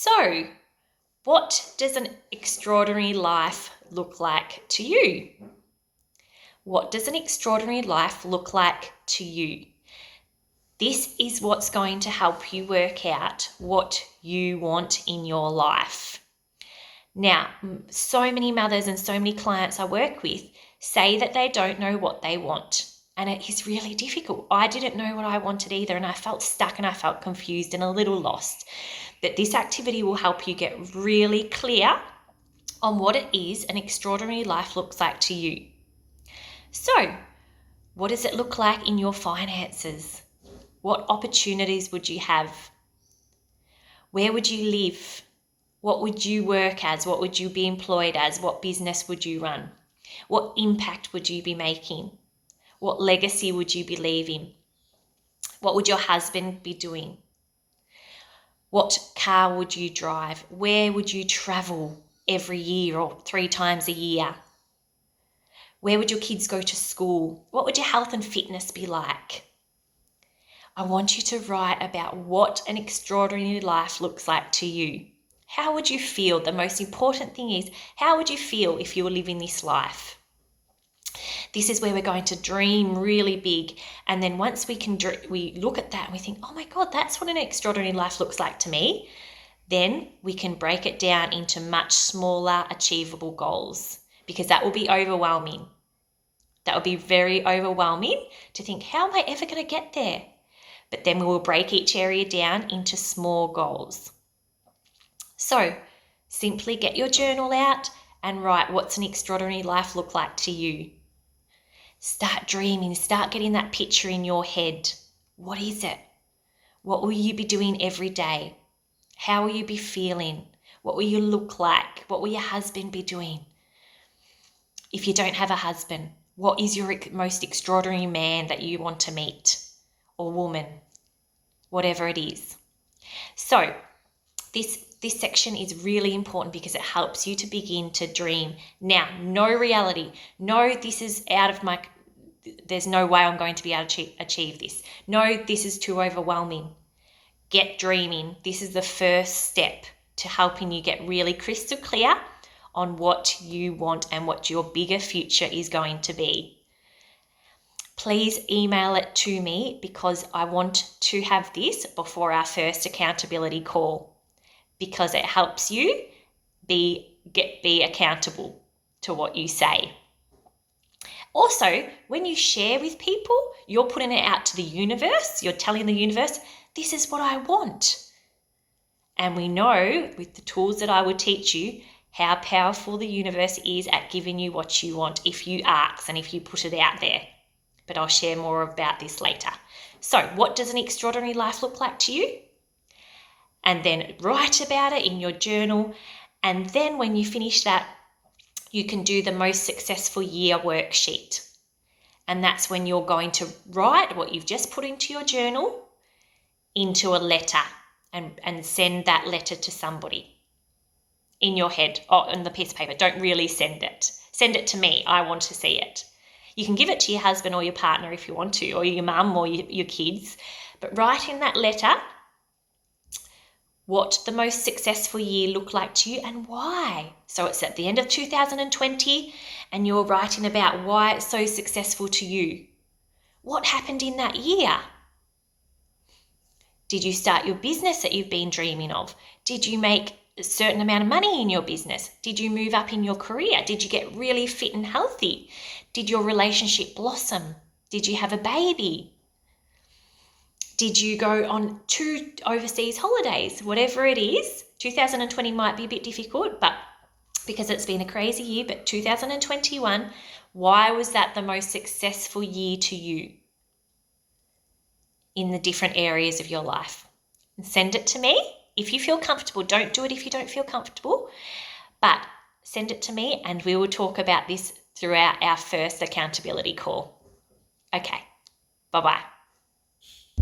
So, what does an extraordinary life look like to you? What does an extraordinary life look like to you? This is what's going to help you work out what you want in your life. Now, so many mothers and so many clients I work with say that they don't know what they want. And it is really difficult. I didn't know what I wanted either, and I felt stuck and I felt confused and a little lost. But this activity will help you get really clear on what it is an extraordinary life looks like to you. So, what does it look like in your finances? What opportunities would you have? Where would you live? What would you work as? What would you be employed as? What business would you run? What impact would you be making? What legacy would you be leaving? What would your husband be doing? What car would you drive? Where would you travel every year or 3 times a year? Where would your kids go to school? What would your health and fitness be like? I want you to write about what an extraordinary life looks like to you. How would you feel? The most important thing is, how would you feel if you were living this life? This is where we're going to dream really big. And then once we look at that and we think, oh my God, that's what an extraordinary life looks like to me. Then we can break it down into much smaller, achievable goals, because that will be overwhelming. That will be very overwhelming to think, how am I ever going to get there? But then we will break each area down into small goals. So simply get your journal out and write, what's an extraordinary life look like to you? Start dreaming, start getting that picture in your head. What is it? What will you be doing every day? How will you be feeling? What will you look like? What will your husband be doing? If you don't have a husband, what is your most extraordinary man that you want to meet, or woman? Whatever it is. So this section is really important because it helps you to begin to dream. Now, no reality. No, this is out of my, there's no way I'm going to be able to achieve this. No, this is too overwhelming. Get dreaming. This is the first step to helping you get really crystal clear on what you want and what your bigger future is going to be. Please email it to me because I want to have this before our first accountability call, because it helps you be accountable to what you say. Also, when you share with people, you're putting it out to the universe. You're telling the universe, this is what I want. And we know with the tools that I would teach you how powerful the universe is at giving you what you want if you ask and if you put it out there. But I'll share more about this later. So, what does an extraordinary life look like to you? And then write about it in your journal. And then when you finish that, you can do the most successful year worksheet. And that's when you're going to write what you've just put into your journal into a letter and send that letter to somebody in your head or on the piece of paper. Don't really send it. Send it to me. I want to see it. You can give it to your husband or your partner if you want to, or your mum or your kids. But write in that letter what the most successful year looked like to you and why. So it's at the end of 2020 and you're writing about why it's so successful to you. What happened in that year? Did you start your business that you've been dreaming of? Did you make a certain amount of money in your business? Did you move up in your career? Did you get really fit and healthy? Did your relationship blossom? Did you have a baby? Did you go on 2 overseas holidays? Whatever it is, 2020 might be a bit difficult, but because it's been a crazy year, but 2021, why was that the most successful year to you in the different areas of your life? And send it to me if you feel comfortable. Don't do it if you don't feel comfortable, but send it to me and we will talk about this throughout our first accountability call. Okay, bye-bye.